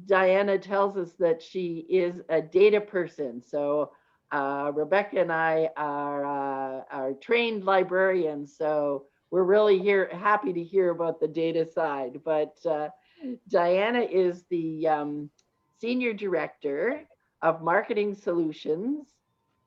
Diana tells us that she is a data person. So Rebecca and I are trained librarians. So we're really happy to hear about the data side. But Diana is the Senior Director of Marketing Solutions,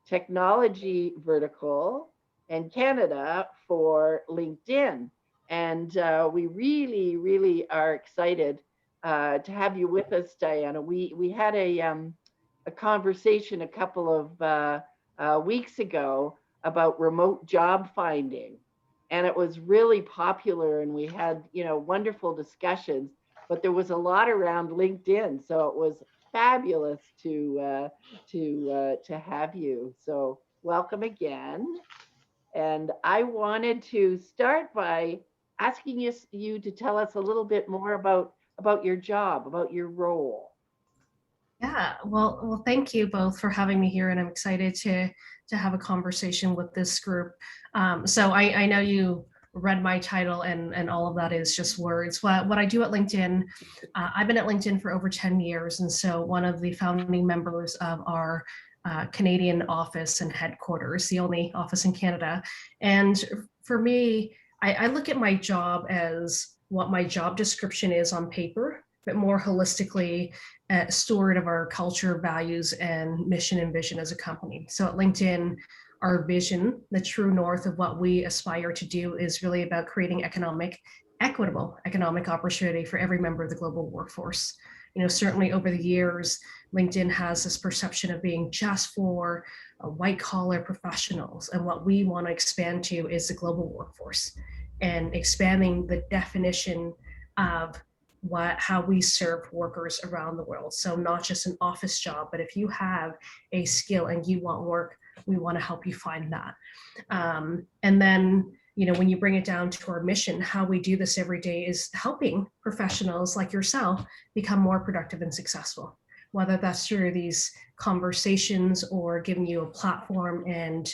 Technology Vertical, and Canada for LinkedIn. And we really, really are excited to have you with us, Diana. We had a conversation a couple of weeks ago about remote job finding, and it was really popular, and we had wonderful discussions. But there was a lot around LinkedIn, so it was fabulous to have you. So welcome again. And I wanted to start by asking you to tell us a little bit more about your job, about your role. Yeah, well, thank you both for having me here, and I'm excited to have a conversation with this group. So I know you read my title, and all of that is just words. What I do at LinkedIn, I've been at LinkedIn for over 10 years, and so one of the founding members of our Canadian office and headquarters, the only office in Canada. And for me, I look at my job as what my job description is on paper, but more holistically, a steward of our culture, values, and mission and vision as a company. So at LinkedIn, our vision, the true north of what we aspire to do, is really about creating equitable economic opportunity for every member of the global workforce. Certainly over the years, LinkedIn has this perception of being just for white collar professionals. And what we want to expand to is the global workforce, and expanding the definition of how we serve workers around the world. So not just an office job, but if you have a skill and you want work, we want to help you find that. And then, when you bring it down to our mission, how we do this every day is helping professionals like yourself become more productive and successful, whether that's through these conversations or giving you a platform and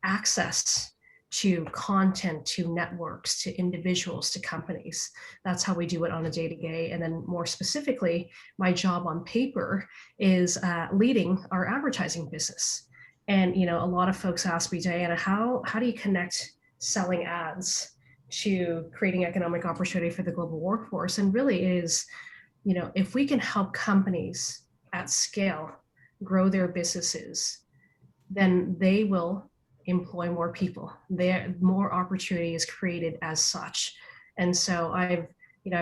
access to content, to networks, to individuals, to companies. That's how we do it on a day-to-day. And then more specifically, my job on paper is leading our advertising business. And a lot of folks ask me, Diana, how do you connect selling ads to creating economic opportunity for the global workforce? And really is, if we can help companies at scale grow their businesses, then they will employ more people. More opportunity is created as such. And so I've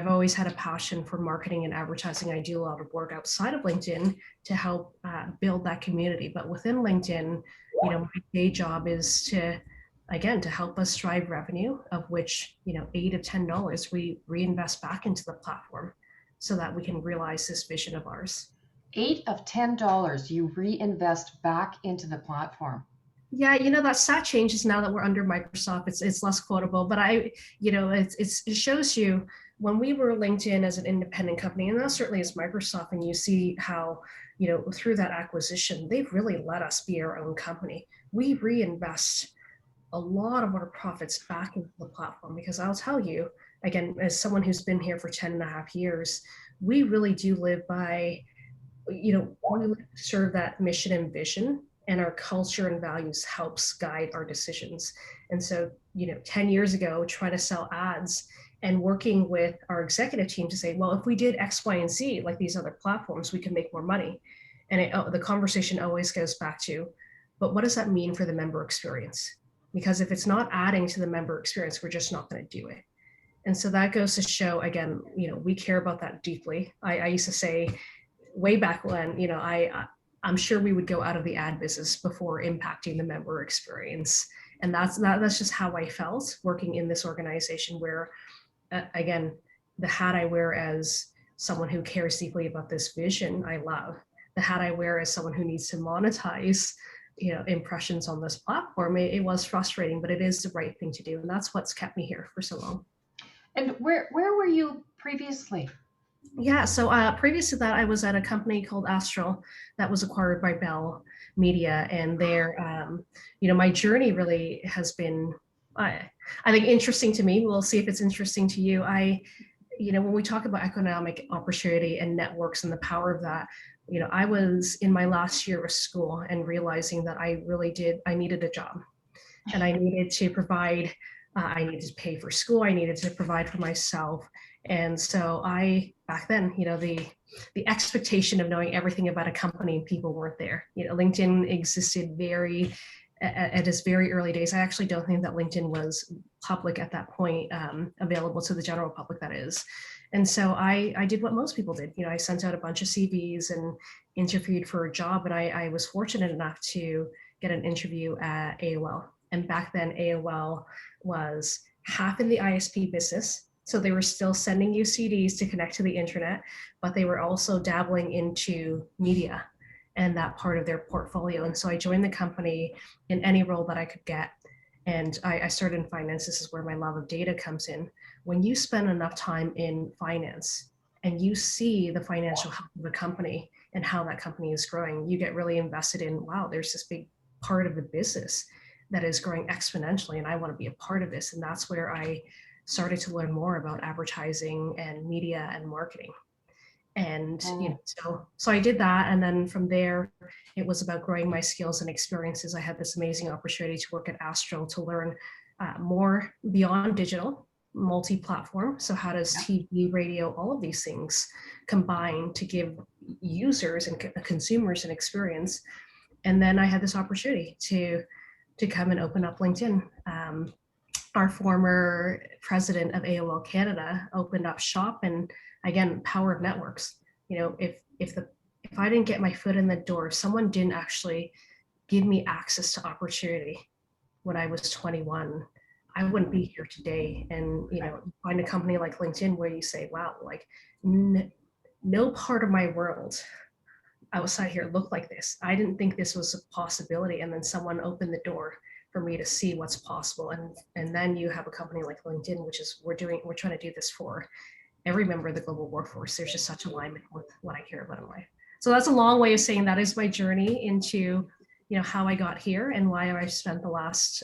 always had a passion for marketing and advertising. I do a lot of work outside of LinkedIn to help build that community. But within LinkedIn, my day job is to help us drive revenue, of which, $8 of $10 we reinvest back into the platform so that we can realize this vision of ours. $8 of $10 you reinvest back into the platform. Yeah, that stat changes now that we're under Microsoft. It's less quotable, but it shows you when we were LinkedIn as an independent company, and now certainly as Microsoft, and you see how, through that acquisition, they've really let us be our own company. We reinvest a lot of our profits back into the platform, because I'll tell you, again, as someone who's been here for 10 and a half years, we really do live by, we serve that mission and vision, and our culture and values helps guide our decisions. And so, 10 years ago, trying to sell ads and working with our executive team to say, well, if we did X, Y, and Z, like these other platforms, we can make more money. And the conversation always goes back to, but what does that mean for the member experience? Because if it's not adding to the member experience, we're just not going to do it. And so that goes to show, again, we care about that deeply. I used to say way back when, I'm sure we would go out of the ad business before impacting the member experience. And that's just how I felt working in this organization where, again, the hat I wear as someone who cares deeply about this vision, I love. The hat I wear as someone who needs to monetize, impressions on this platform, it was frustrating, but it is the right thing to do. And that's what's kept me here for so long. And where were you previously? Yeah, so previous to that, I was at a company called Astral that was acquired by Bell Media, and there, my journey really has been, I think, interesting to me. We'll see if it's interesting to you. when we talk about economic opportunity and networks and the power of that, I was in my last year of school and realizing that I needed a job, and I needed to provide, I needed to pay for school, I needed to provide for myself. And so back then, the expectation of knowing everything about a company and people weren't there. LinkedIn existed at its very early days. I actually don't think that LinkedIn was public at that point, available to the general public, that is. And so I did what most people did. I sent out a bunch of CVs and interviewed for a job, and I was fortunate enough to get an interview at AOL. And back then, AOL was half in the ISP business. So they were still sending you CDs to connect to the internet, but they were also dabbling into media and that part of their portfolio. And so I joined the company in any role that I could get. And I started in finance. This is where my love of data comes in. When you spend enough time in finance and you see the financial health of a company and how that company is growing, you get really invested in, wow, there's this big part of the business that is growing exponentially, and I want to be a part of this. And that's where I started to learn more about advertising and media and marketing. And so I did that, and then from there it was about growing my skills and experiences. I had this amazing opportunity to work at Astro to learn more beyond digital, multi-platform. So how does TV, radio, all of these things combine to give users and consumers an experience? And then I had this opportunity to come and open up LinkedIn. Our former president of AOL Canada opened up shop, and again, power of networks. If I didn't get my foot in the door, if someone didn't actually give me access to opportunity when I was 21, I wouldn't be here today. And find a company like LinkedIn where you say, wow, like no part of my world outside here looked like this. I didn't think this was a possibility, and then someone opened the door for me to see what's possible. And then you have a company like LinkedIn, which is we're trying to do this for every member of the global workforce. There's just such alignment with what I care about in life. So that's a long way of saying that is my journey into how I got here and why I spent the last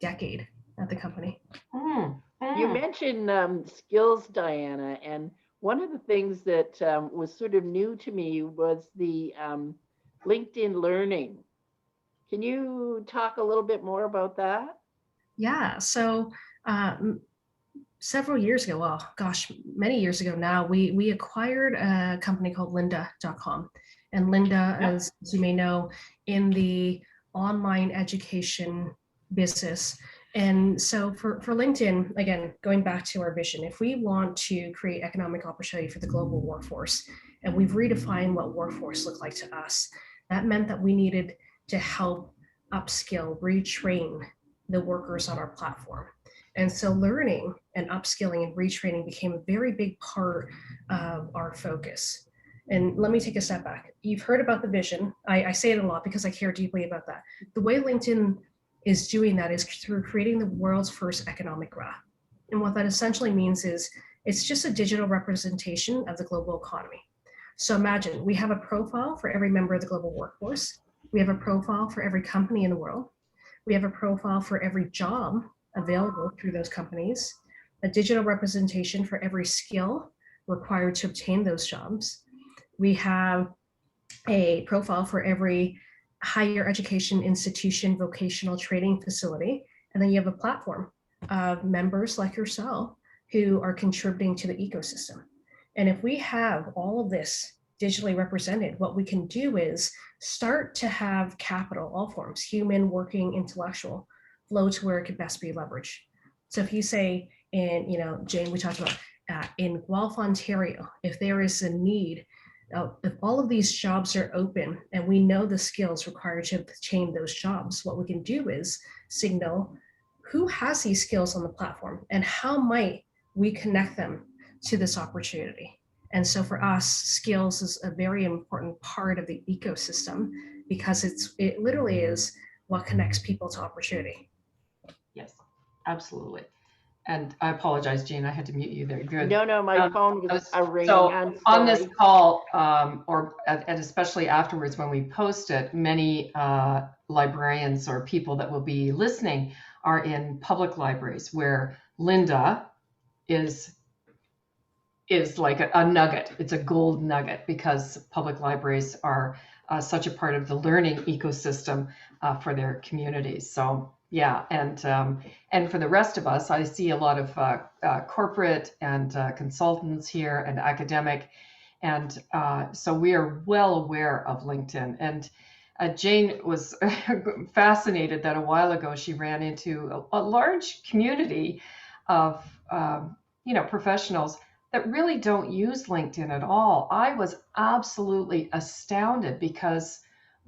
decade at the company. You mentioned skills, Diana, and one of the things that was sort of new to me was the LinkedIn Learning. Can you talk a little bit more about that? Yeah, so several years ago, well, gosh, many years ago now, we acquired a company called lynda.com. And Lynda, as you may know, in the online education business. And so for LinkedIn, again, going back to our vision, if we want to create economic opportunity for the global workforce, and we've redefined what workforce looked like to us, that meant that we needed to help upskill, retrain the workers on our platform. And so learning and upskilling and retraining became a very big part of our focus. And let me take a step back. You've heard about the vision. I say it a lot because I care deeply about that. The way LinkedIn is doing that is through creating the world's first economic graph. And what that essentially means is it's just a digital representation of the global economy. So imagine we have a profile for every member of the global workforce. We have a profile for every company in the world. We have a profile for every job available through those companies, a digital representation for every skill required to obtain those jobs. We have a profile for every higher education institution, vocational training facility, and then you have a platform of members like yourself who are contributing to the ecosystem. And if we have all of this digitally represented, what we can do is start to have capital, all forms, human, working, intellectual, flow to where it could best be leveraged. So if you say Jane, we talked about in Guelph, Ontario, if there is a need, if all of these jobs are open and we know the skills required to obtain those jobs, what we can do is signal who has these skills on the platform and how might we connect them to this opportunity. And so for us, skills is a very important part of the ecosystem because it literally is what connects people to opportunity. Yes, absolutely. And I apologize, Jane, I had to mute you there. Good. No, my phone was ringing. So I'm sorry. on this call, and especially afterwards when we post it, many librarians or people that will be listening are in public libraries where Lynda is is like a nugget. It's a gold nugget because public libraries are such a part of the learning ecosystem for their communities. So yeah, and for the rest of us, I see a lot of corporate and consultants here and academic, and so we are well aware of LinkedIn. And Jane was fascinated that a while ago she ran into a large community of professionals that really don't use LinkedIn at all. I was absolutely astounded because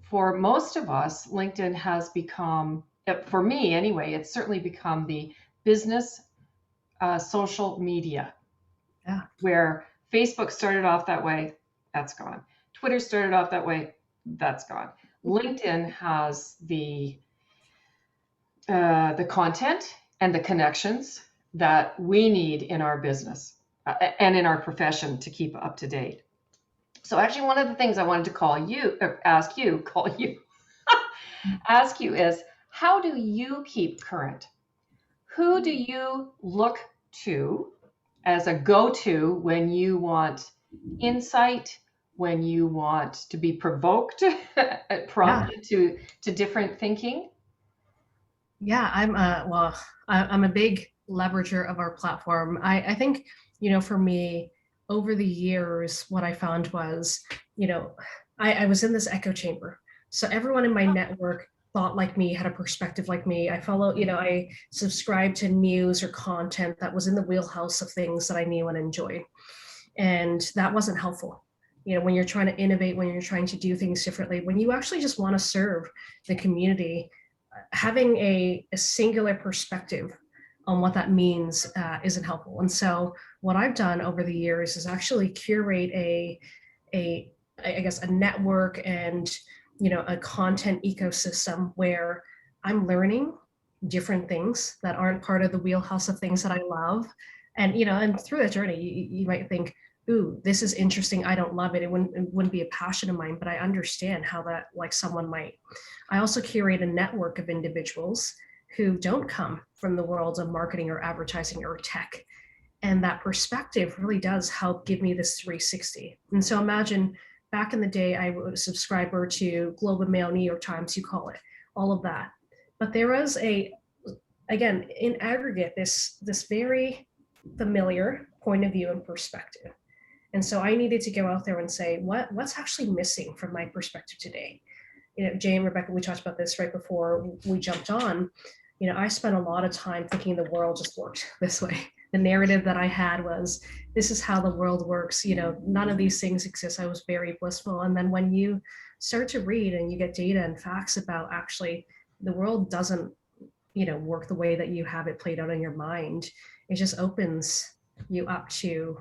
for most of us, LinkedIn has become, for me anyway, it's certainly become the business social media. Yeah. Where Facebook started off that way, that's gone. Twitter started off that way, that's gone. LinkedIn has the content and the connections that we need in our business and in our profession to keep up to date. So actually, one of the things I wanted to ask you is, how do you keep current? Who do you look to as a go-to when you want insight, when you want to be provoked, prompted to different thinking? Yeah, I'm a big leverager of our platform. I think, for me, over the years, what I found was, I was in this echo chamber. So everyone in my network thought like me, had a perspective like me. I subscribed to news or content that was in the wheelhouse of things that I knew and enjoyed. And that wasn't helpful. When you're trying to innovate, when you're trying to do things differently, when you actually just want to serve the community, having a singular perspective on what that means isn't helpful. And so what I've done over the years is actually curate I guess, a network and, a content ecosystem where I'm learning different things that aren't part of the wheelhouse of things that I love. And, and through that journey, you might think, ooh, this is interesting. I don't love it. It wouldn't be a passion of mine, but I understand how that, like, someone might. I also curate a network of individuals who don't come from the worlds of marketing or advertising or tech. And that perspective really does help give me this 360. And so imagine back in the day, I was a subscriber to Globe and Mail, New York Times, you call it, all of that. But there was again, in aggregate, this very familiar point of view and perspective. And so I needed to go out there and say, what's actually missing from my perspective today? Jay and Rebecca, we talked about this right before we jumped on. I spent a lot of time thinking the world just worked this way. The narrative that I had was, this is how the world works. None of these things exist. I was very blissful. And then when you start to read and you get data and facts about actually the world doesn't, work the way that you have it played out in your mind, it just opens you up to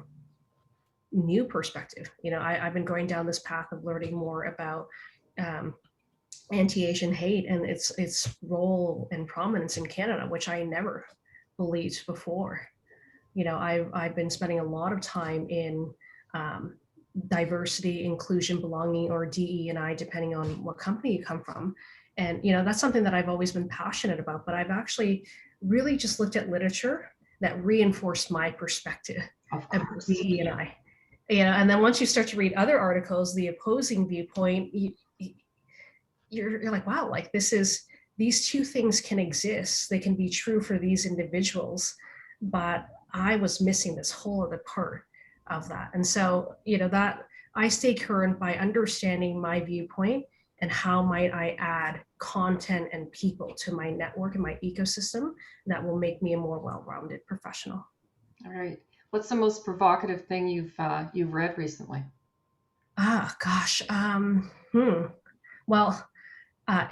new perspective. I've been going down this path of learning more about anti-Asian hate and its role and prominence in Canada, which I never believed before. I've been spending a lot of time in diversity, inclusion, belonging, or DE&I, depending on what company you come from. And that's something that I've always been passionate about, but I've actually really just looked at literature that reinforced my perspective of DE&I. And then once you start to read other articles, the opposing viewpoint, you're like, wow, like these two things can exist. They can be true for these individuals, but I was missing this whole other part of that. And so, that I stay current by understanding my viewpoint and how might I add content and people to my network and my ecosystem that will make me a more well-rounded professional. All right. What's the most provocative thing you've read recently? Gosh. Well,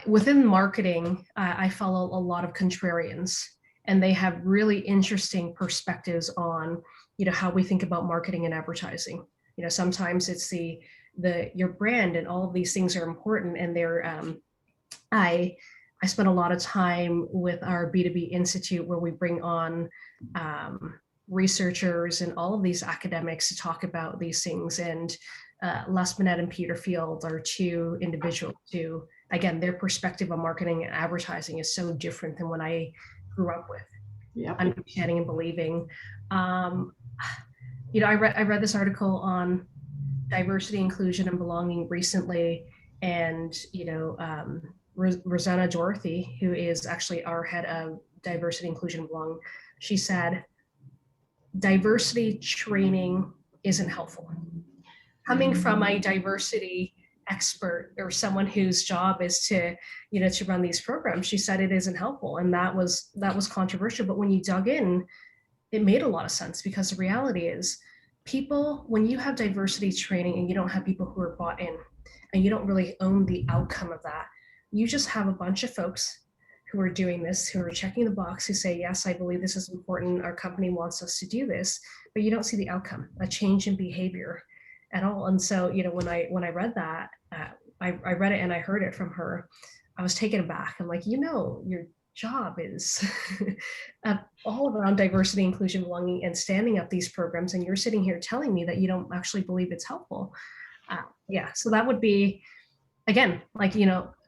within marketing, I follow a lot of contrarians, and they have really interesting perspectives on, how we think about marketing and advertising. Sometimes it's your brand and all of these things are important, and I spent a lot of time with our B2B Institute where we bring on researchers and all of these academics to talk about these things. And Les Binet and Peter Field are two individuals who, again, their perspective on marketing and advertising is so different than what I grew up with. Understanding and believing. I read this article on diversity, inclusion, and belonging recently, and Rosanna Dorothy, who is actually our head of diversity, inclusion, and belonging, she said, diversity training isn't helpful. Coming from a diversity expert or someone whose job is to run these programs, she said it isn't helpful, and that was controversial. But when you dug in, it made a lot of sense, because the reality is, people, when you have diversity training and you don't have people who are bought in, and you don't really own the outcome of that, you just have a bunch of folks who are doing this, who are checking the box, who say, yes, I believe this is important, our company wants us to do this, but you don't see the outcome, a change in behavior at all. And so, when I read that, I read it and I heard it from her, I was taken aback. I'm like, your job is all around diversity, inclusion, belonging, and standing up these programs, and you're sitting here telling me that you don't actually believe it's helpful. So that would be, again,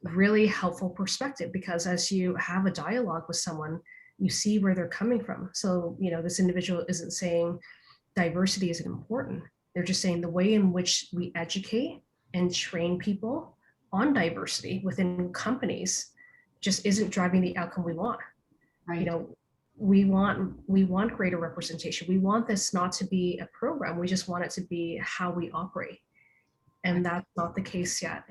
really helpful perspective, because as you have a dialogue with someone, you see where they're coming from. So, this individual isn't saying diversity isn't important. They're just saying the way in which we educate and train people on diversity within companies just isn't driving the outcome we want. Right. We want greater representation. We want this not to be a program. We just want it to be how we operate. And that's not the case yet,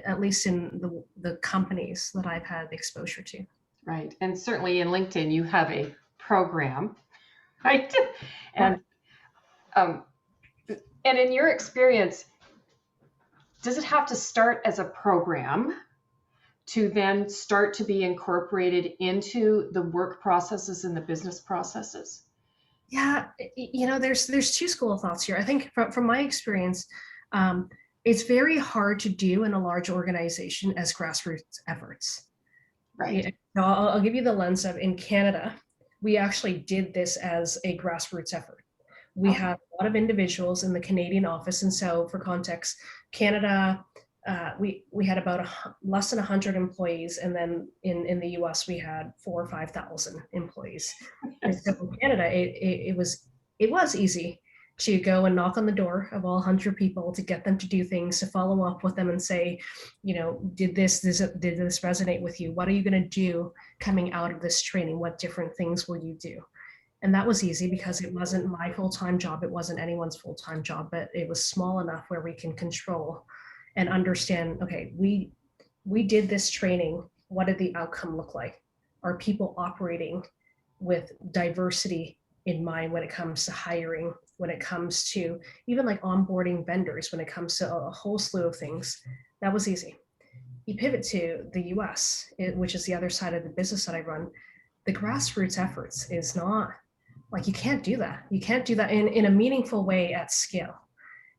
at least in the companies that I've had exposure to. Right. And certainly in LinkedIn, you have a program, right? And in your experience, does it have to start as a program to then start to be incorporated into the work processes and the business processes? Yeah, there's two school of thoughts here. I think from my experience, it's very hard to do in a large organization as grassroots efforts. Right. I'll give you the lens of, in Canada, we actually did this as a grassroots effort. We had a lot of individuals in the Canadian office. And so for context, Canada, we had about less than 100 employees. And then in the US, we had 4,000 or 5,000 employees. And so in Canada, it was easy to go and knock on the door of all 100 people, to get them to do things, to follow up with them and say, did this resonate with you? What are you going to do coming out of this training? What different things will you do? And that was easy, because it wasn't my full-time job. It wasn't anyone's full-time job, but it was small enough where we can control and understand, okay, we did this training. What did the outcome look like? Are people operating with diversity in mind when it comes to hiring, when it comes to even onboarding vendors, when it comes to a whole slew of things? That was easy. You pivot to the US, which is the other side of the business that I run. The grassroots efforts is not, you can't do that. You can't do that in a meaningful way at scale.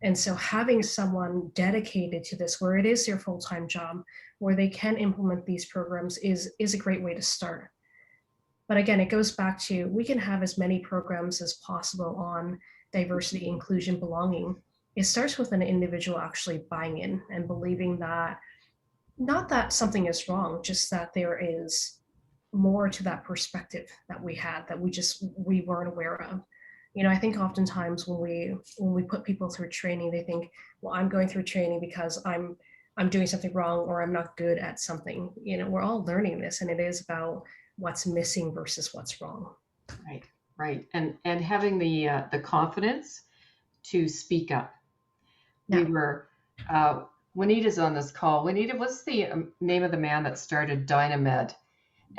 And so having someone dedicated to this, where it is their full-time job, where they can implement these programs, is a great way to start. But again, it goes back to, we can have as many programs as possible on diversity, inclusion, belonging. It starts with an individual actually buying in and believing that, not that something is wrong, just that there is more to that perspective that we had, that we weren't aware of. I think oftentimes when we put people through training, they think, well, I'm going through training because I'm doing something wrong, or I'm not good at something. We're all learning this, and it is about what's missing versus what's wrong. Right. And having the confidence to speak up. Yeah. We were, Juanita's on this call. Juanita, what's the name of the man that started Dynamed?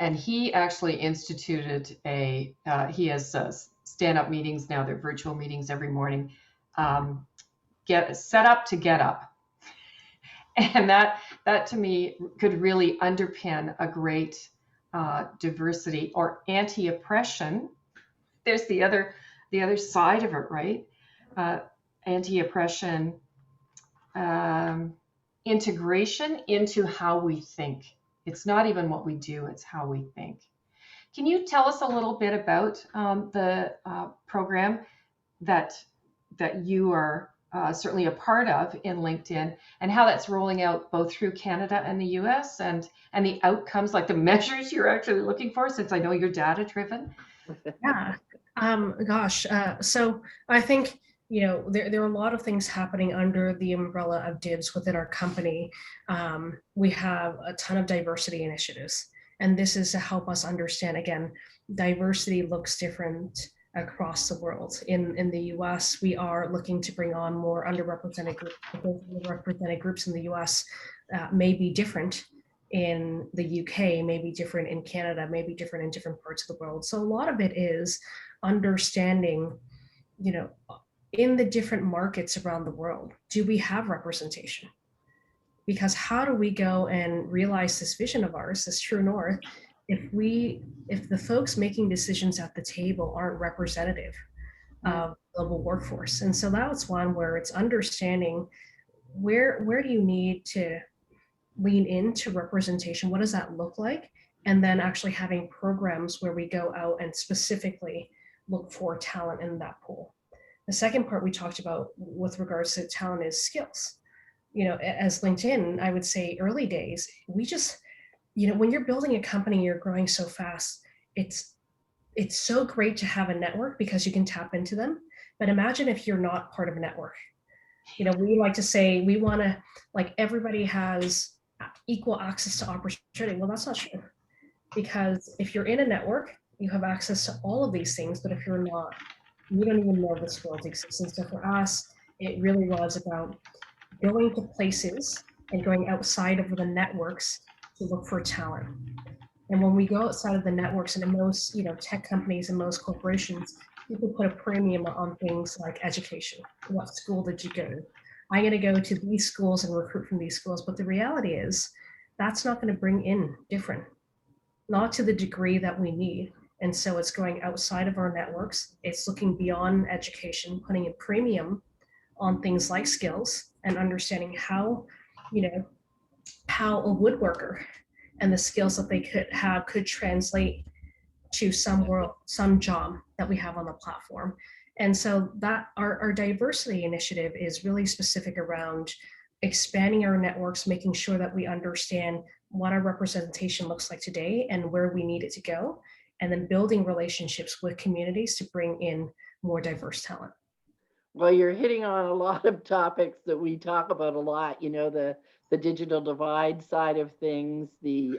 And he actually instituted he has stand-up meetings now. They're virtual meetings every morning. Set up to get up. And that to me could really underpin a great diversity or anti-oppression. There's the other side of it, right? Anti-oppression, integration into how we think. It's not even what we do, it's how we think. Can you tell us a little bit about the program that you are certainly a part of in LinkedIn, and how that's rolling out both through Canada and the US, and the outcomes, like the measures you're actually looking for, since I know you're data driven? Yeah. So I think there are a lot of things happening under the umbrella of DIBS within our company. We have a ton of diversity initiatives, and this is to help us understand, again, diversity looks different across the world. In the US, we are looking to bring on more underrepresented groups. Those underrepresented groups in the US may be different in the UK, may be different in Canada, may be different in different parts of the world. So a lot of it is understanding, you know, in the different markets around the world, do we have representation? Because how do we go and realize this vision of ours, this true north, if the folks making decisions at the table aren't representative of global workforce? And so that's one where it's understanding where do you need to lean into representation? What does that look like? And then actually having programs where we go out and specifically look for talent in that pool. The second part we talked about with regards to talent is skills. As LinkedIn, I would say early days, we just, when you're building a company, you're growing so fast, it's so great to have a network because you can tap into them. But imagine if you're not part of a network. We like to say we want to, like, everybody has equal access to opportunity. Well, that's not true. Because if you're in a network, you have access to all of these things, but if you're not, you don't even know this world exists. And so for us, it really was about going to places and going outside of the networks to look for talent. And when we go outside of the networks, and in most, tech companies and most corporations, people put a premium on things like education. What school did you go to? I'm going to go to these schools and recruit from these schools. But the reality is that's not going to bring in different, not to the degree that we need. And so it's going outside of our networks. It's looking beyond education, putting a premium on things like skills and understanding how a woodworker and the skills that they could translate to some job that we have on the platform. And so that our diversity initiative is really specific around expanding our networks, making sure that we understand what our representation looks like today and where we need it to go, and then building relationships with communities to bring in more diverse talent. Well, you're hitting on a lot of topics that we talk about a lot, the digital divide side of things, the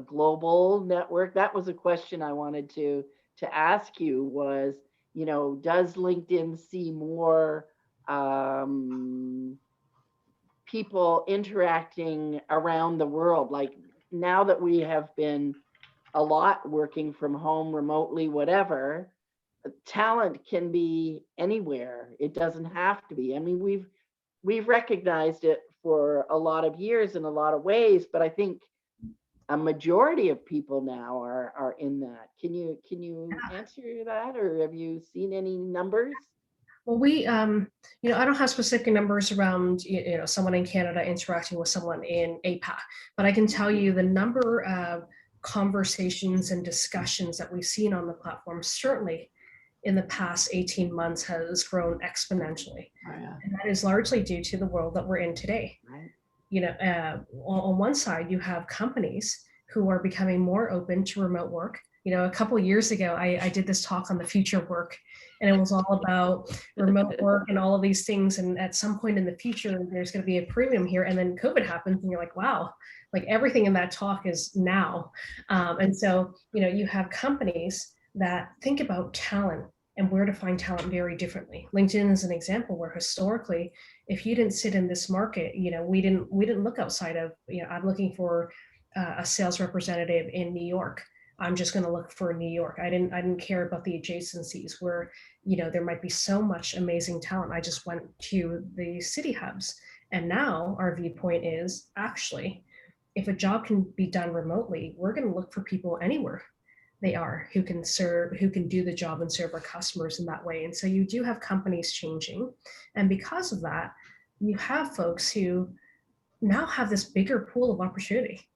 global network. That was a question I wanted to ask you was, does LinkedIn see more people interacting around the world? Like, now that we have been a lot working from home, remotely, whatever, talent can be anywhere. It doesn't have to be. I mean, we've recognized it for a lot of years in a lot of ways, but I think a majority of people now are in that. Can you answer that, or have you seen any numbers? Well, we, I don't have specific numbers around, someone in Canada interacting with someone in APAC, but I can tell you the number of conversations and discussions that we've seen on the platform, certainly in the past 18 months, has grown exponentially. Oh, yeah. And that is largely due to the world that we're in today. Right. On one side, you have companies who are becoming more open to remote work. A couple of years ago, I did this talk on the future of work, and it was all about remote work and all of these things. And at some point in the future, there's going to be a premium here. And then COVID happens, and you're like, wow, like everything in that talk is now. And so, you have companies that think about talent and where to find talent very differently. LinkedIn is an example where historically, if you didn't sit in this market, we didn't look outside of, I'm looking for a sales representative in New York. I'm just going to look for New York. I didn't care about the adjacencies where, there might be so much amazing talent. I just went to the city hubs. And now our viewpoint is actually, if a job can be done remotely, we're going to look for people anywhere they are who can do the job and serve our customers in that way. And so you do have companies changing. And because of that, you have folks who now have this bigger pool of opportunity.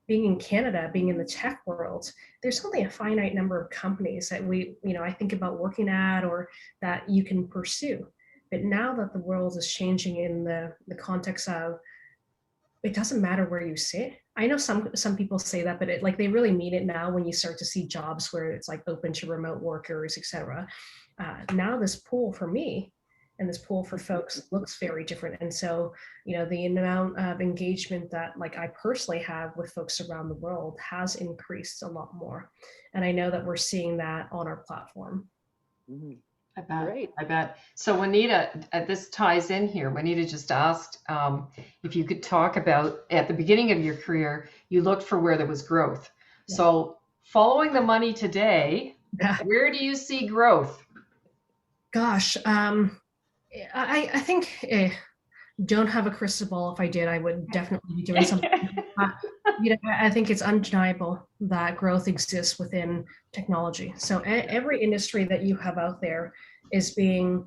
Being in Canada, being in the tech world, there's only a finite number of companies that I think about working at or that you can pursue. But now that the world is changing in the context of, it doesn't matter where you sit. I know some people say that, but they really mean it now when you start to see jobs where it's like open to remote workers, etc. now this pool for me and this pool for folks looks very different. And so, the amount of engagement that like I personally have with folks around the world has increased a lot more. And I know that we're seeing that on our platform. Mhm. I bet. Great. I bet. So Juanita, this ties in here. Juanita just asked if you could talk about, at the beginning of your career, you looked for where there was growth. Yeah. So following the money today, Yeah. where do you see growth? Gosh, I think don't have a crystal ball. If I did, I would definitely be doing something. I think it's undeniable that growth exists within technology. So every industry that you have out there is being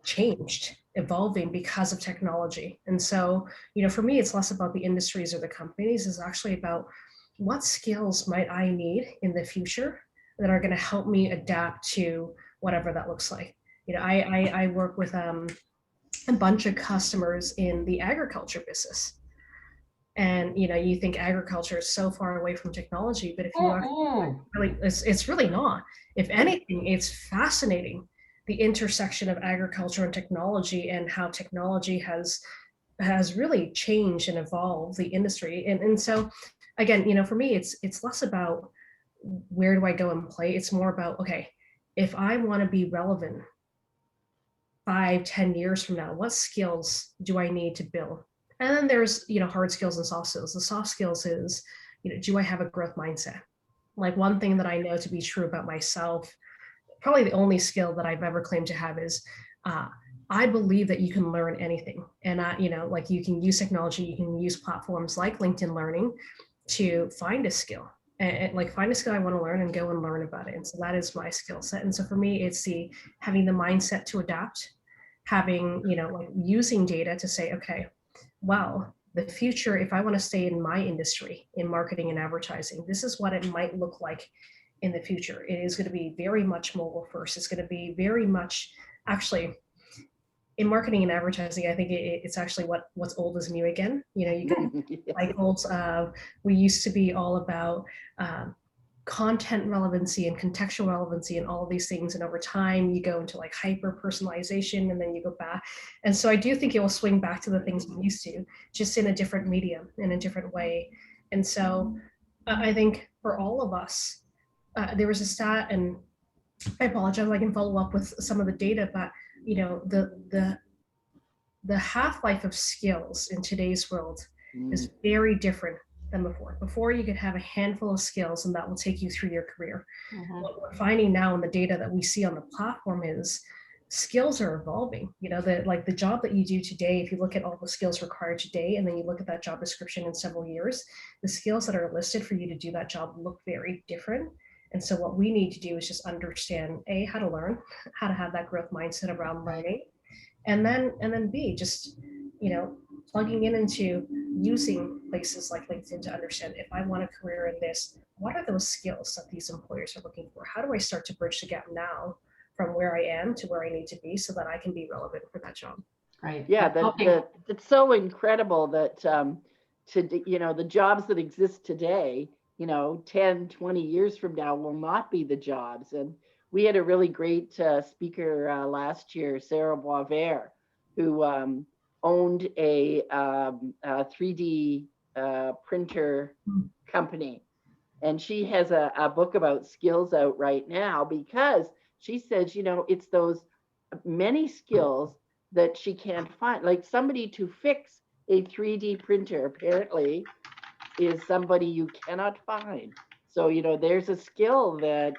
changed, evolving because of technology. And so, for me, it's less about the industries or the companies. It's actually about what skills might I need in the future that are going to help me adapt to whatever that looks like. I work with a bunch of customers in the agriculture business. And you think agriculture is so far away from technology, but if you actually really, it's really not. If anything, it's fascinating, the intersection of agriculture and technology, and how technology has really changed and evolved the industry. And so again, for me, it's less about where do I go and play. It's more about, okay, if I want to be relevant 5-10 years from now, what skills do I need to build? And then there's, hard skills and soft skills. The soft skills is, do I have a growth mindset? Like, one thing that I know to be true about myself, probably the only skill that I've ever claimed to have, is I believe that you can learn anything. And, like, you can use technology, you can use platforms like LinkedIn Learning to find a skill. And like, find a skill I want to learn and go and learn about it. And so that is my skill set. And so for me, it's having the mindset to adapt, having, like, using data to say, okay, well, the future, if I want to stay in my industry, in marketing and advertising, this is what it might look like in the future. It is going to be very much mobile first. It's going to be very much, actually, in marketing and advertising, I think it's actually what's old is new again. You can cycles of, we used to be all about content relevancy and contextual relevancy and all of these things. And over time, you go into like hyper personalization, and then you go back. And so I do think it will swing back to the things we used to, just in a different medium, in a different way. And so I think for all of us, there was a stat, and I apologize, I can follow up with some of the data, but the half-life of skills in today's world is very different than before. Before, you could have a handful of skills and that will take you through your career. What we're finding now in the data that we see on the platform is skills are evolving. The job that you do today, if you look at all the skills required today, and then you look at that job description in several years, the skills that are listed for you to do that job look very different. And so what we need to do is just understand, A, how to learn, how to have that growth mindset around learning, and then B, just, plugging into using places like LinkedIn to understand, if I want a career in this, what are those skills that these employers are looking for? How do I start to bridge the gap now from where I am to where I need to be, so that I can be relevant for that job? Right. Yeah, it's so incredible that the jobs that exist today, 10, 20 years from now will not be the jobs. And we had a really great speaker last year, Sarah Boisvert, who owned a 3D printer company. And she has a book about skills out right now, because she says, it's those many skills that she can't find. Like, somebody to fix a 3D printer apparently is somebody you cannot find. So, there's a skill that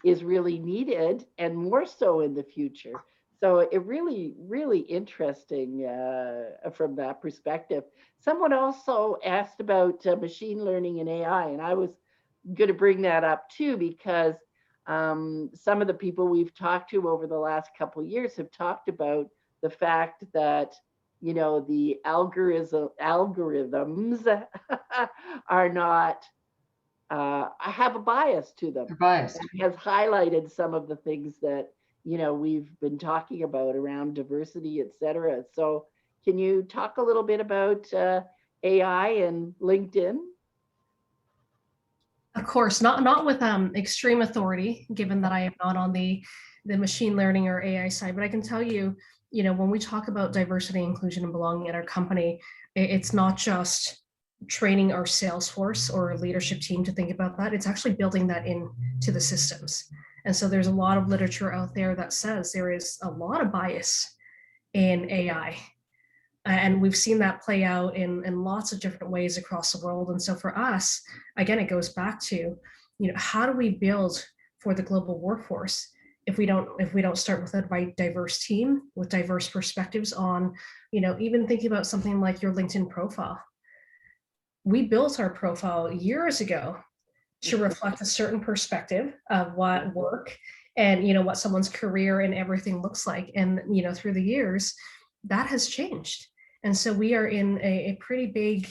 is really needed, and more so in the future. So it really, really interesting from that perspective. Someone also asked about machine learning and AI, and I was going to bring that up too, because some of the people we've talked to over the last couple of years have talked about the fact that the algorithms are not have a bias to them. They're biased. And has highlighted some of the things that we've been talking about around diversity, et cetera. So can you talk a little bit about AI and LinkedIn? Of course, not with extreme authority, given that I am not on the the machine learning or AI side, but I can tell you, when we talk about diversity, inclusion, and belonging at our company, it's not just training our sales force or leadership team to think about that. It's actually building that into the systems. And so there's a lot of literature out there that says there is a lot of bias in AI. And we've seen that play out in lots of different ways across the world. And so for us, again, it goes back to, how do we build for the global workforce if we don't start with a right diverse team with diverse perspectives on, even thinking about something like your LinkedIn profile. We built our profile years ago to reflect a certain perspective of what work and what someone's career and everything looks like. And through the years, that has changed. And so we are in a pretty big,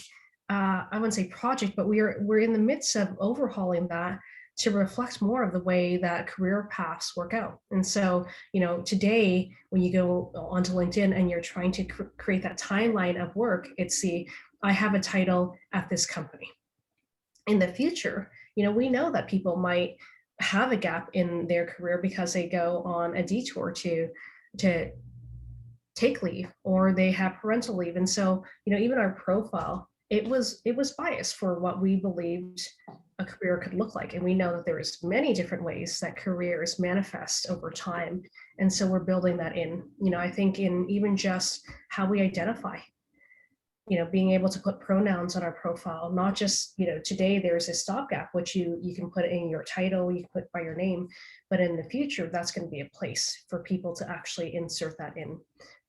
I wouldn't say project, but we're in the midst of overhauling that to reflect more of the way that career paths work out. And so, today, when you go onto LinkedIn and you're trying to create that timeline of work, it's I have a title at this company. In the future, we know that people might have a gap in their career because they go on a detour to take leave, or they have parental leave. And so, even our profile, it was biased for what we believed a career could look like. And we know that there is many different ways that careers manifest over time. And so we're building that in, I think in even just how we identify, being able to put pronouns on our profile, not just, today there's a stopgap, which you can put in your title, you can put by your name, but in the future, that's going to be a place for people to actually insert that in.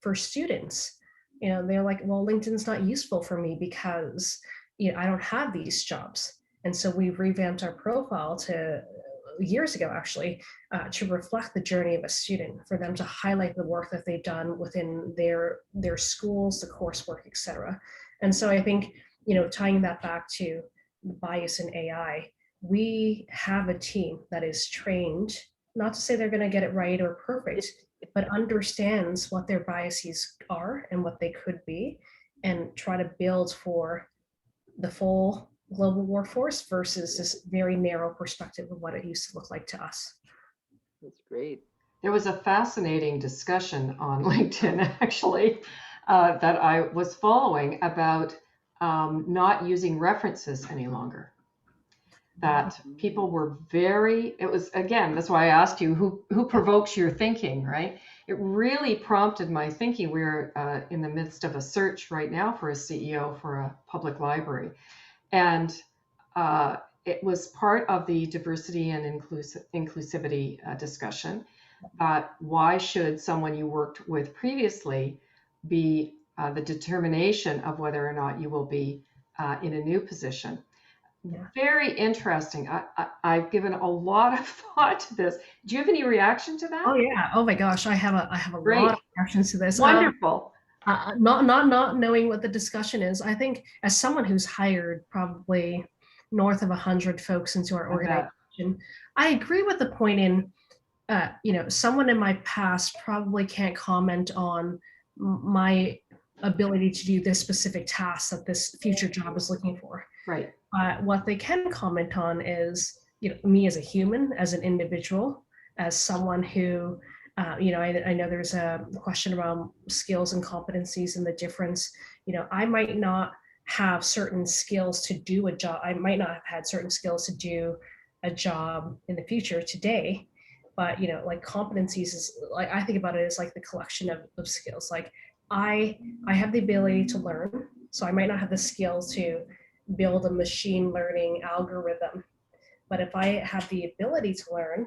For students, they're like, well, LinkedIn's not useful for me because, I don't have these jobs. And so we revamped our profile to years ago, actually, to reflect the journey of a student, for them to highlight the work that they've done within their schools, the coursework, et cetera. And so I think, tying that back to the bias in AI, we have a team that is trained, not to say they're going to get it right or perfect, but understands what their biases are and what they could be, and try to build for the full global workforce versus this very narrow perspective of what it used to look like to us. That's great. There was a fascinating discussion on LinkedIn, actually, that I was following about not using references any longer. That people were it was, again, that's why I asked you, who provokes your thinking, right? It really prompted my thinking. We're in the midst of a search right now for a CEO for a public library. And it was part of the diversity and inclusivity discussion. Why should someone you worked with previously be the determination of whether or not you will be in a new position? Yeah. Very interesting. I've given a lot of thought to this. Do you have any reaction to that? Oh yeah. Oh my gosh. I have a lot of reactions to this. Wonderful. Not knowing what the discussion is. I think as someone who's hired probably north of 100 folks into our organization, I agree with the point in, someone in my past probably can't comment on my ability to do this specific task that this future job is looking for. Right. What they can comment on is, me as a human, as an individual, as someone who, I know there's a question around skills and competencies and the difference. I might not have certain skills to do a job. I might not have had certain skills to do a job in the future today, but like competencies is like, I think about it as like the collection of skills. Like I have the ability to learn, so I might not have the skills to build a machine learning algorithm, but if I have the ability to learn,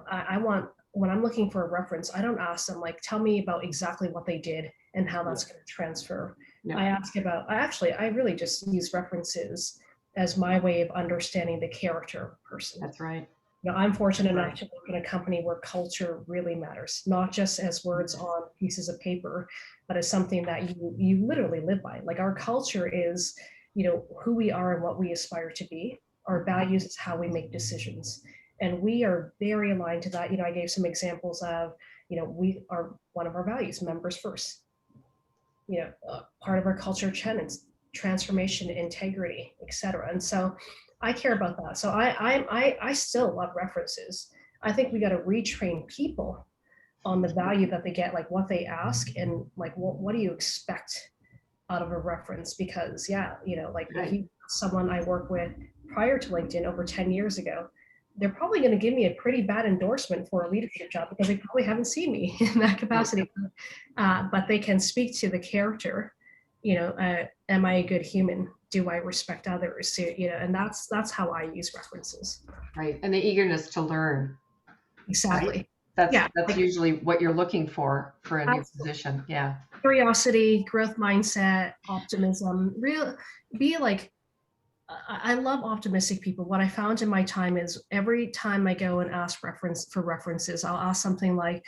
I want, when I'm looking for a reference, I don't ask them like, tell me about exactly what they did and how that's going to transfer. No. I really just use references as my way of understanding the character of a person. That's right. I'm fortunate enough to work in a company where culture really matters, not just as words on pieces of paper, but as something that you literally live by. Like our culture is, who we are and what we aspire to be. Our values is how we make decisions. And we are very aligned to that. I gave some examples of, we are, one of our values, members first. Part of our culture, transformation, integrity, et cetera. And so I care about that. So I still love references. I think we got to retrain people on the value that they get, like what they ask, and like what do you expect out of a reference? Because yeah, like if you someone I work with prior to LinkedIn over 10 years ago, they're probably going to give me a pretty bad endorsement for a leadership job because they probably haven't seen me in that capacity. But they can speak to the character, am I a good human? Do I respect others? And that's how I use references. Right. And the eagerness to learn. Exactly. Right? That's Yeah. usually what you're looking for a new Absolutely. position. Yeah. Curiosity, growth mindset, optimism, be like, I love optimistic people. What I found in my time is every time I go and ask references, I'll ask something like,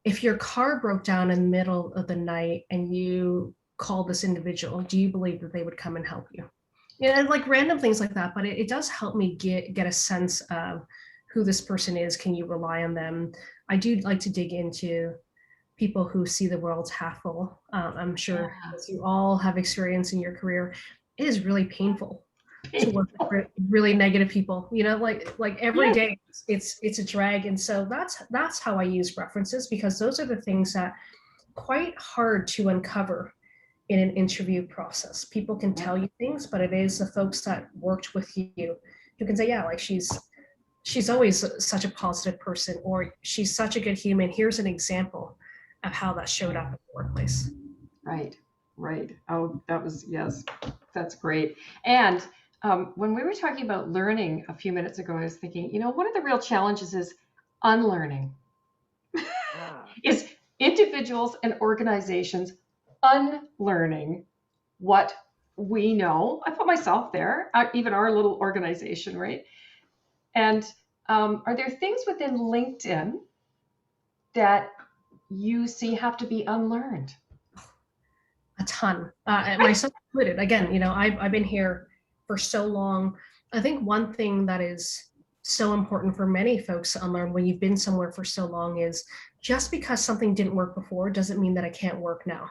if your car broke down in the middle of the night and you called this individual, do you believe that they would come and help you? And like random things like that, but it does help me get a sense of who this person is. Can you rely on them? I do like to dig into people who see the world half full. I'm sure as you all have experience in your career, it is really painful to work with really negative people. Like every day it's a drag. And so that's how I use references, because those are the things that quite hard to uncover in an interview process. People can tell you things, but it is the folks that worked with you who can say, yeah, like she's always such a positive person, or she's such a good human. Here's an example of how that showed up in the workplace. Right. Oh, yes, that's great. And when we were talking about learning a few minutes ago, I was thinking, one of the real challenges is unlearning. Is individuals and organizations unlearning what we know. I put myself there, even our little organization, right? And are there things within LinkedIn that you see have to be unlearned? A ton, myself included. Again, I've been here for so long. I think one thing that is so important for many folks to unlearn when you've been somewhere for so long is just because something didn't work before doesn't mean that it can't work now.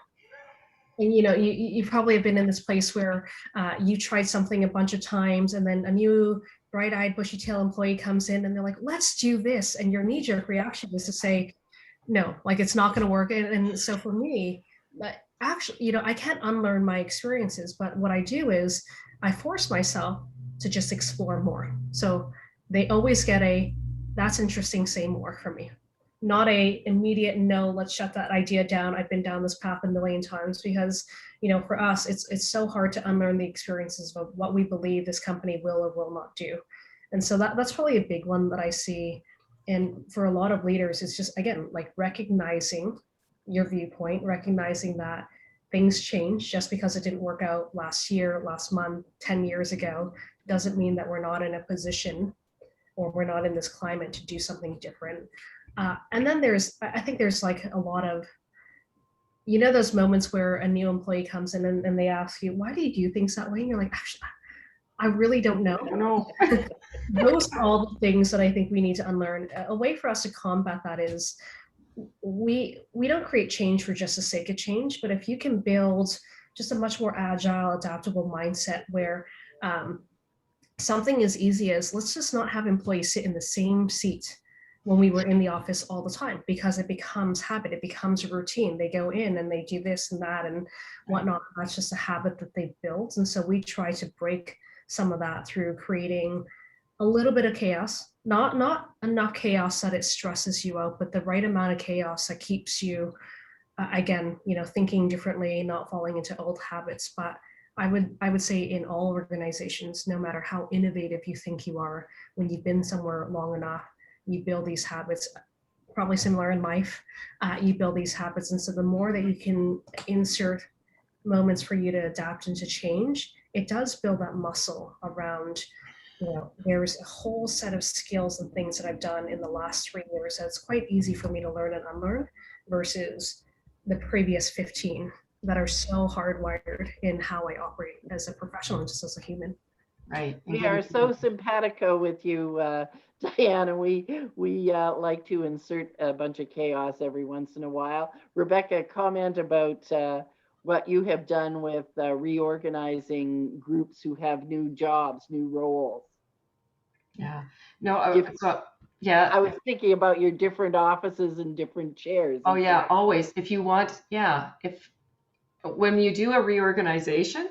And you probably have been in this place where you tried something a bunch of times, and then a new bright-eyed, bushy-tailed employee comes in and they're like, let's do this. And your knee-jerk reaction is to say, no, like it's not going to work. And so for me, actually, I can't unlearn my experiences, but what I do is I force myself to just explore more. So they always get that's interesting, say more from me. Not a immediate no, let's shut that idea down. I've been down this path a million times, because for us it's so hard to unlearn the experiences of what we believe this company will or will not do. And so that's probably a big one that I see. And for a lot of leaders, it's just, again, like recognizing your viewpoint, recognizing that things change. Just because it didn't work out last year, last month, 10 years ago, doesn't mean that we're not in a position or we're not in this climate to do something different. And then I think there's like a lot of, those moments where a new employee comes in and they ask you, why do you do things that way? And you're like, actually, I really don't know. I don't know. Those are all the things that I think we need to unlearn. A way for us to combat that is we don't create change for just the sake of change, but if you can build just a much more agile, adaptable mindset where something as easy as, let's just not have employees sit in the same seat when we were in the office all the time, because it becomes habit, it becomes a routine. They go in and they do this and that and whatnot. That's just a habit that they've built. And so we try to break some of that through creating a little bit of chaos, not enough chaos that it stresses you out, but the right amount of chaos that keeps you, again, thinking differently, not falling into old habits. But I would say in all organizations, no matter how innovative you think you are, when you've been somewhere long enough, you build these habits. Probably similar in life, you build these habits. And so the more that you can insert moments for you to adapt and to change, it does build that muscle around, there's a whole set of skills and things that I've done in the last 3 years that's quite easy for me to learn and unlearn, versus the previous 15 that are so hardwired in how I operate as a professional and just as a human. Right. We are so simpatico with you, Diana. We like to insert a bunch of chaos every once in a while. Rebecca, comment about what you have done with reorganizing groups who have new jobs, new roles. Yeah. No, so Yeah. I was thinking about your different offices and different chairs. Oh and yeah, things. always. If you want, yeah, if when you do a reorganization,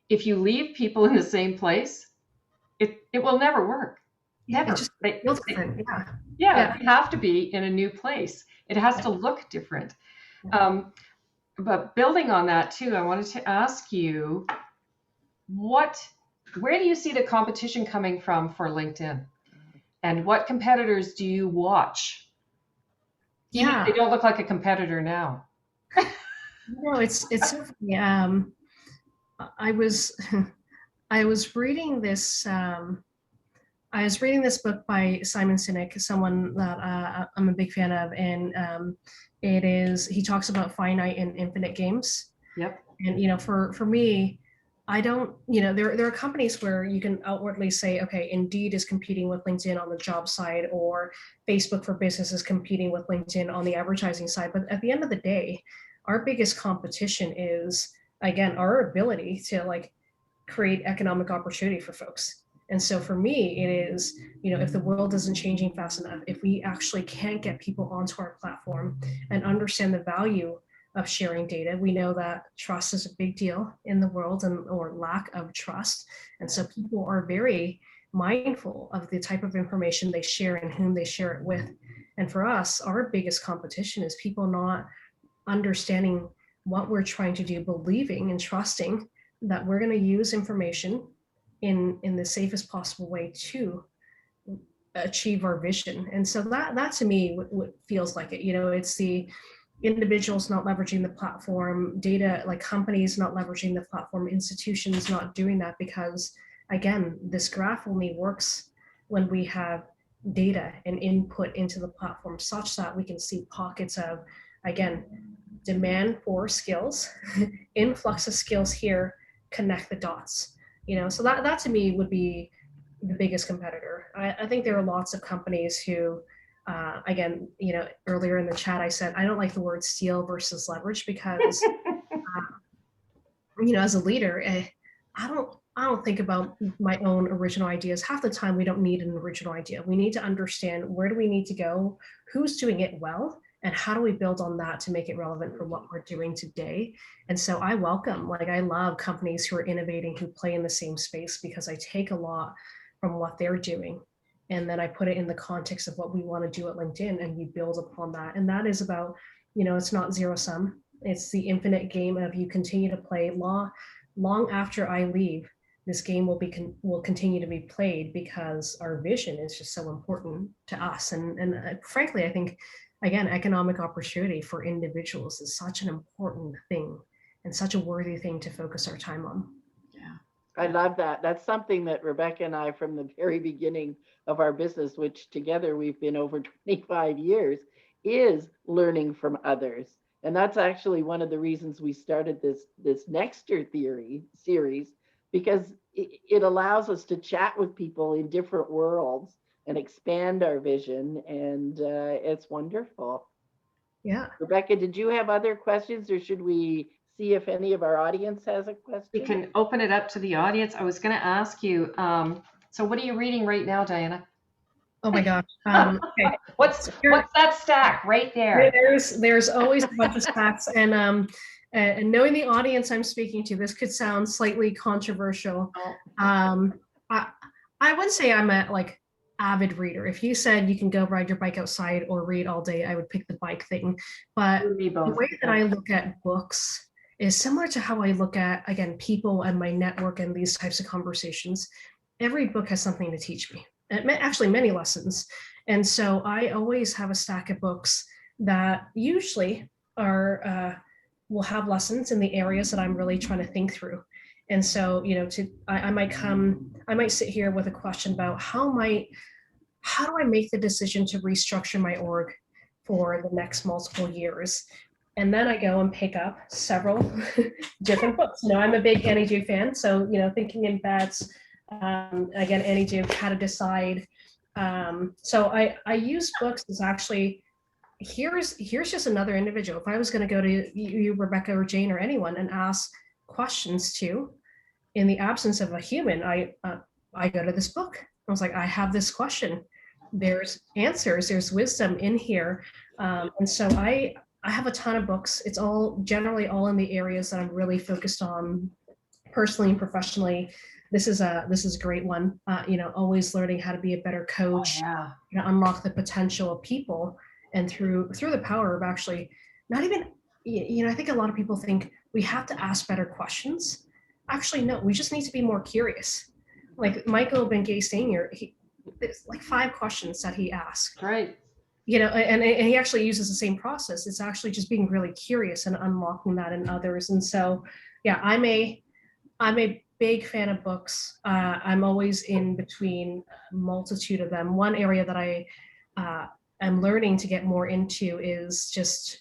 if you leave people in the same place, it will never work. It Never. just feels different. Yeah. Yeah, Yeah. they have to be in a new place. It has to look different. Um, but building on that too, I wanted to ask you, what, where do you see the competition coming from for LinkedIn? And what competitors do you watch? Even if they Yeah. don't look like a competitor now. No, it's so funny. I was I was reading this I was reading this book by Simon Sinek, someone that I'm a big fan of, and he talks about finite and infinite games. Yep. And for me, I don't, there are companies where you can outwardly say, okay, Indeed is competing with LinkedIn on the job side, or Facebook for Business is competing with LinkedIn on the advertising side. But at the end of the day, our biggest competition is, again, our ability to like create economic opportunity for folks. And so for me, it is, if the world isn't changing fast enough, if we actually can't get people onto our platform and understand the value of sharing data, we know that trust is a big deal in the world, or lack of trust. And so people are very mindful of the type of information they share and whom they share it with. And for us, our biggest competition is people not understanding what we're trying to do, believing and trusting that we're going to use information in the safest possible way to achieve our vision. And so that to me what feels like it. It's the individuals not leveraging the platform, data, like companies not leveraging the platform, institutions not doing that, because again, this graph only works when we have data and input into the platform such that we can see pockets of, again, demand for skills, influx of skills here, connect the dots. So that to me would be the biggest competitor. I think there are lots of companies who, again, earlier in the chat, I said I don't like the word steal versus leverage, because, as a leader, I don't think about my own original ideas. Half the time, we don't need an original idea. We need to understand, where do we need to go, who's doing it well, and how do we build on that to make it relevant for what we're doing today. And so I love companies who are innovating, who play in the same space, because I take a lot from what they're doing, and then I put it in the context of what we want to do at LinkedIn, and we build upon that. And that is about, it's not zero sum. It's the infinite game of, you continue to play long after I leave. This game will continue to be played, because our vision is just so important to us. And frankly, I think, again, economic opportunity for individuals is such an important thing, and such a worthy thing to focus our time on. I love that. That's something that Rebecca and I, from the very beginning of our business, which together we've been over 25 years, is learning from others. And that's actually one of the reasons we started this Nexter theory series, because it allows us to chat with people in different worlds and expand our vision. And it's wonderful. Yeah. Rebecca, did you have other questions, or should we see if any of our audience has a question? We can open it up to the audience. I was going to ask you, so what are you reading right now, Diana? Oh my gosh. Okay. What's that stack right there? There's always a bunch of stacks, and knowing the audience I'm speaking to, this could sound slightly controversial. I would say I'm a avid reader. If you said you can go ride your bike outside or read all day, I would pick the bike thing. But the way that I look at books is similar to how I look at, again, people and my network and these types of conversations. Every book has something to teach me, and actually many lessons. And so I always have a stack of books that usually will have lessons in the areas that I'm really trying to think through. And so, I might sit here with a question about how do I make the decision to restructure my org for the next multiple years? And then I go and pick up several different books. I'm a big Annie Ju fan. So, thinking in bets, again, Annie Ju, How to Decide. So I use books as actually, here's just another individual. If I was going to go to you, Rebecca, or Jane, or anyone, and ask questions to, in the absence of a human, I go to this book. I was like, I have this question. there's answers, there's wisdom in here. And so I have a ton of books. It's all generally all in the areas that I'm really focused on personally and professionally. This is a great one. Always learning how to be a better coach, Yeah. unlock the potential of people, and through the power of actually not even, I think a lot of people think we have to ask better questions. Actually, no, we just need to be more curious. Like Michael Bengay Senior, it's like 5 questions that he asked. Right. And he actually uses the same process. It's actually just being really curious and unlocking that in others. And so, yeah, I'm a big fan of books. I'm always in between a multitude of them. One area that I am learning to get more into is just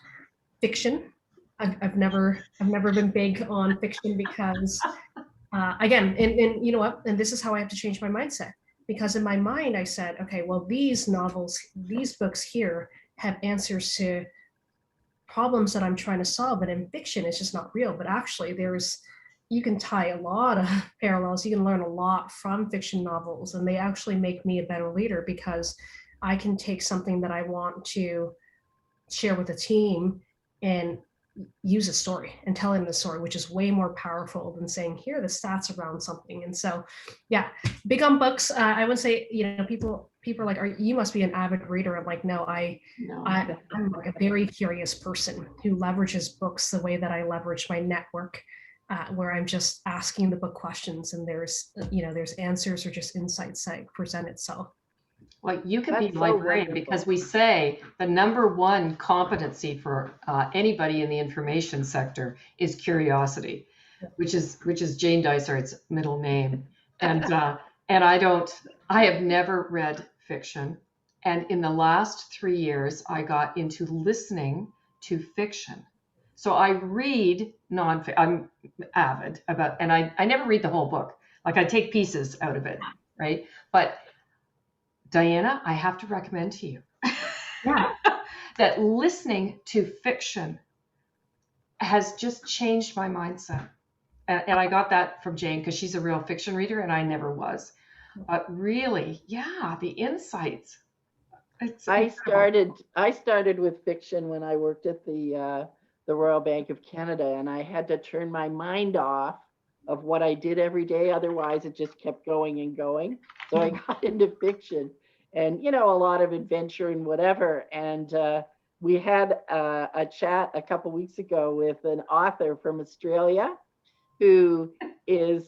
fiction. I've never been big on fiction because, again, and you know what? And this is how I have to change my mindset. Because in my mind, I said, okay, well, these novels, these books here have answers to problems that I'm trying to solve, but in fiction, it's just not real. But actually, you can tie a lot of parallels. You can learn a lot from fiction novels, and they actually make me a better leader because I can take something that I want to share with a team and use a story and telling the story, which is way more powerful than saying, here are the stats around something. And so, yeah, big on books. I would say, people are like, you must be an avid reader. I'm like, no, I'm like a very curious person who leverages books the way that I leverage my network, where I'm just asking the book questions and there's answers or just insights that present itself. Well, you can be That's a so librarian wonderful. because we say the number one competency for anybody in the information sector is curiosity, which is Jane Dysart's middle name. And I have never read fiction. And in the last 3 years, I got into listening to fiction. So I read non-fiction. I'm avid about, and I never read the whole book. Like I take pieces out of it, right? But Diana, I have to recommend to you Yeah. that listening to fiction has just changed my mindset. And I got that from Jane because she's a real fiction reader and I never was. But really, yeah, the insights. It's incredible. I started with fiction when I worked at the Royal Bank of Canada, and I had to turn my mind off of what I did every day. Otherwise, it just kept going and going. So I got into fiction, and a lot of adventure and whatever. And we had a chat a couple weeks ago with an author from Australia who is,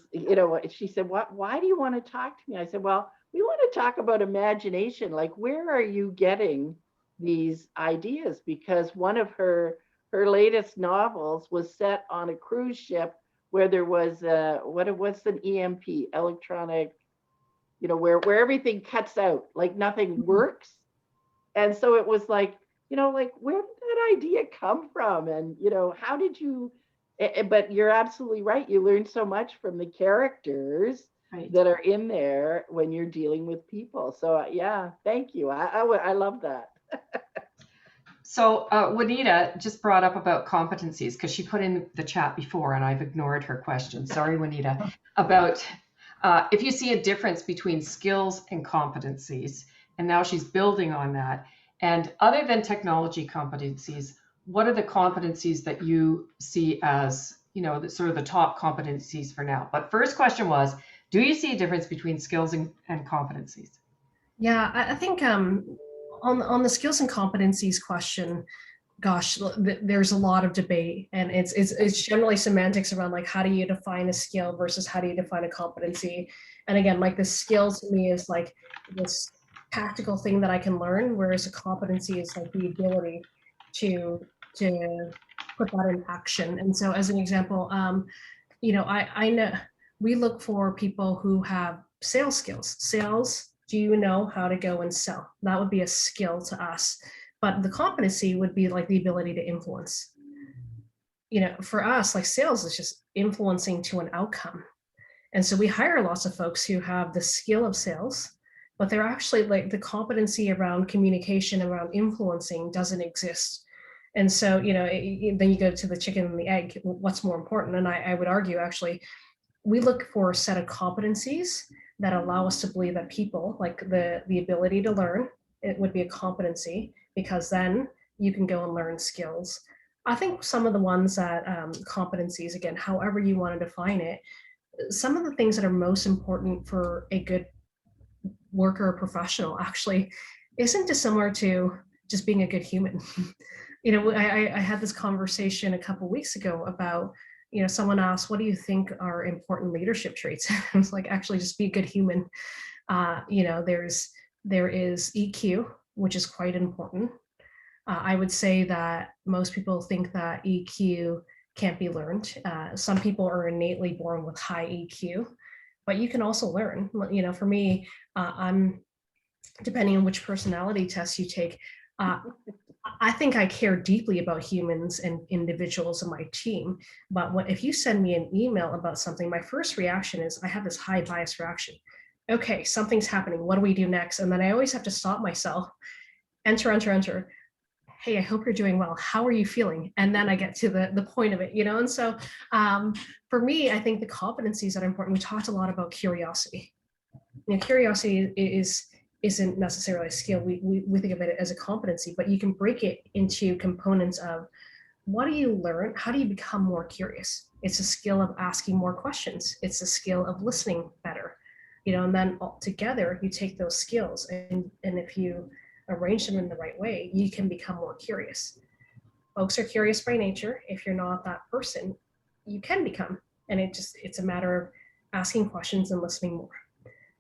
she said, why do you want to talk to me? I said, well, we want to talk about imagination. Like, where are you getting these ideas? Because one of her latest novels was set on a cruise ship where there was what's an EMP, electronic, where everything cuts out, like nothing works. And so it was like, like, where did that idea come from? And how did you but you're absolutely right. You learn so much from the characters Right. that are in there when you're dealing with people. So yeah, thank you. I love that. So Juanita just brought up about competencies because she put in the chat before and I've ignored her question. Sorry, Juanita, about if you see a difference between skills and competencies. And now she's building on that. And other than technology competencies, what are the competencies that you see as, sort of the top competencies for now? But first question was, do you see a difference between skills and competencies? Yeah, I think on the skills and competencies question, gosh, there's a lot of debate, and it's generally semantics around like how do you define a skill versus how do you define a competency. And again, like the skill to me is like this tactical thing that I can learn, whereas a competency is like the ability to put that in action. And so, as an example, I know we look for people who have sales skills. Sales, do you know how to go and sell? That would be a skill to us. But the competency would be like the ability to influence. For us, like sales is just influencing to an outcome. And so we hire lots of folks who have the skill of sales, but they're actually like the competency around communication, around influencing doesn't exist. And so, then you go to the chicken and the egg, what's more important? And I would argue, actually, we look for a set of competencies that allow us to believe that people, like the ability to learn, it would be a competency, because then you can go and learn skills. I think some of the ones that competencies, again, however you want to define it, some of the things that are most important for a good worker or professional actually isn't dissimilar to just being a good human. You know, I had this conversation a couple of weeks ago about, you know, someone asked, what do you think are important leadership traits? I was like, actually, just be a good human. You know, there is EQ, which is quite important. I would say that most people think that EQ can't be learned. Some people are innately born with high EQ, but you can also learn. You know, for me, I'm, depending on which personality test you take, I think I care deeply about humans and individuals in my team. But if you send me an email about something, my first reaction is I have this high bias reaction. Okay, something's happening. What do we do next? And then I always have to stop myself, enter. Hey, I hope you're doing well. How are you feeling? And then I get to the point of it, you know? And so for me, I think the competencies that are important, we talked a lot about curiosity. You know, curiosity isn't necessarily a skill. We think of it as a competency, but you can break it into components of what do you learn? How do you become more curious? It's a skill of asking more questions. It's a skill of listening better, you know, and then all together you take those skills and if you arrange them in the right way, you can become more curious. Folks are curious by nature. If you're not that person, you can become, and it's a matter of asking questions and listening more.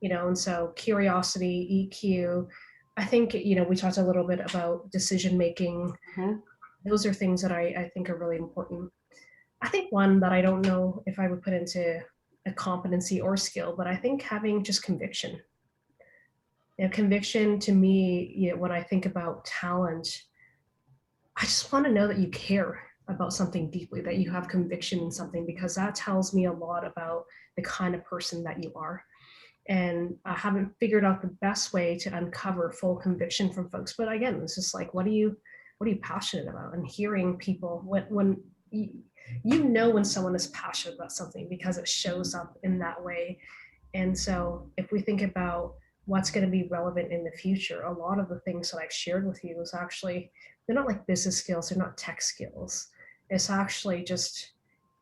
You know, and so curiosity, EQ, I think, you know, we talked a little bit about decision making. Mm-hmm. Those are things that I think are really important. I think one that I don't know if I would put into a competency or skill, but I think having just conviction. You know, conviction to me, you know, when I think about talent, I just want to know that you care about something deeply, that you have conviction in something, because that tells me a lot about the kind of person that you are. And I haven't figured out the best way to uncover full conviction from folks. But again, it's just like, what are you passionate about? And hearing people when you know when someone is passionate about something because it shows up in that way. And so if we think about what's going to be relevant in the future, a lot of the things that I've shared with you is actually, they're not like business skills, they're not tech skills. It's actually just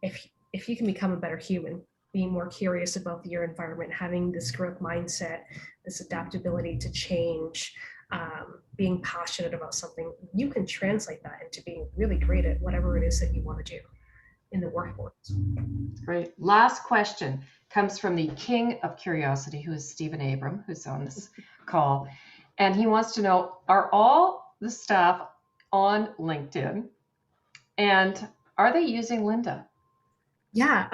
if you can become a better human, being more curious about your environment, having this growth mindset, this adaptability to change, being passionate about something, you can translate that into being really great at whatever it is that you want to do in the workforce. Great. Last question comes from the king of curiosity, who is Stephen Abram, who's on this call. And he wants to know, are all the staff on LinkedIn? And are they using Lynda? Yeah.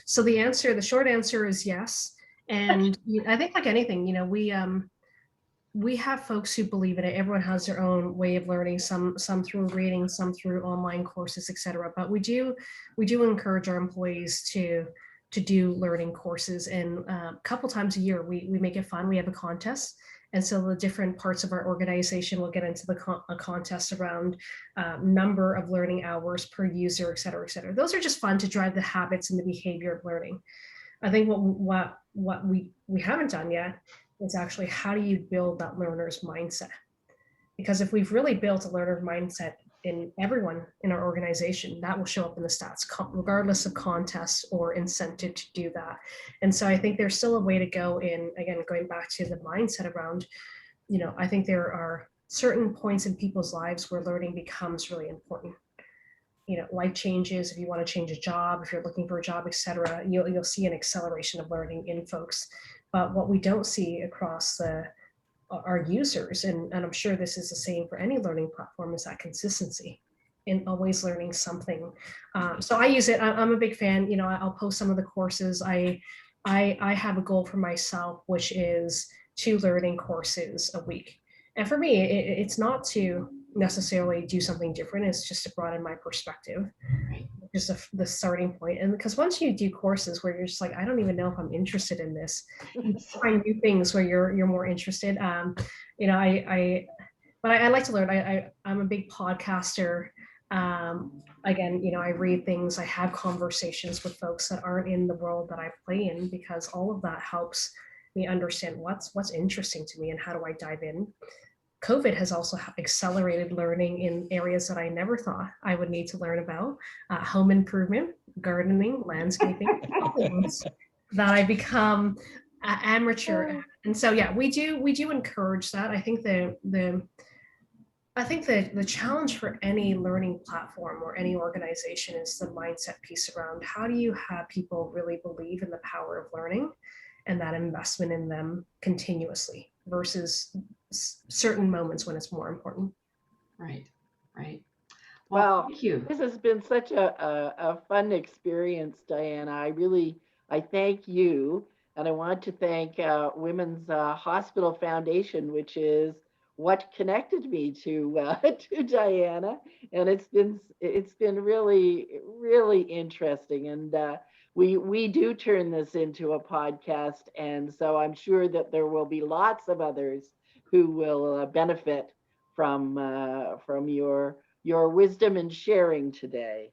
So the short answer is yes. And I think like anything, you know, we have folks who believe in it. Everyone has their own way of learning, some through reading, some through online courses, etc. But we do encourage our employees to do learning courses. And a couple times a year, we make it fun. We have a contest. And so the different parts of our organization will get into a contest around number of learning hours per user, et cetera, et cetera. Those are just fun to drive the habits and the behavior of learning. I think what we haven't done yet is actually, how do you build that learner's mindset? Because if we've really built a learner mindset in everyone in our organization, that will show up in the stats, regardless of contests or incentive to do that. And so I think there's still a way to go in, again, going back to the mindset around, you know, I think there are certain points in people's lives where learning becomes really important. You know, life changes, if you want to change a job, if you're looking for a job, et cetera, you'll see an acceleration of learning in folks. But what we don't see across our users, and I'm sure this is the same for any learning platform, is that consistency in always learning something. So I use it. I'm a big fan. You know, I'll post some of the courses. I have a goal for myself, which is 2 learning courses a week. And for me, it's not to necessarily do something different. It's just to broaden my perspective. Just the starting point. And because once you do courses where you're just like, I don't even know if I'm interested in this, you find new things where you're more interested. You know, but I like to learn. I'm a big podcaster. Again, you know, I read things, I have conversations with folks that aren't in the world that I play in, because all of that helps me understand what's interesting to me and how do I dive in. COVID has also accelerated learning in areas that I never thought I would need to learn about: home improvement, gardening, landscaping, all things that I become amateur at. And so, yeah, we do encourage that. I think the challenge for any learning platform or any organization is the mindset piece around how do you have people really believe in the power of learning and that investment in them continuously versus certain moments when it's more important. Right, right. Well, thank you. this has been such a fun experience, Diana. I thank you, and I want to thank Women's Hospital Foundation, which is what connected me to to Diana, and it's been really interesting, and we do turn this into a podcast, and so I'm sure that there will be lots of others who will benefit from your wisdom and sharing today.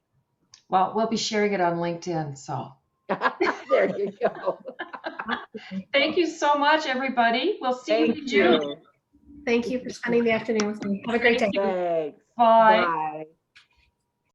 Well, we'll be sharing it on LinkedIn, so. There you go. Thank you so much, everybody. We'll see you in June. Thank you for spending the afternoon with me. Have a great day. Thanks. Bye. Bye.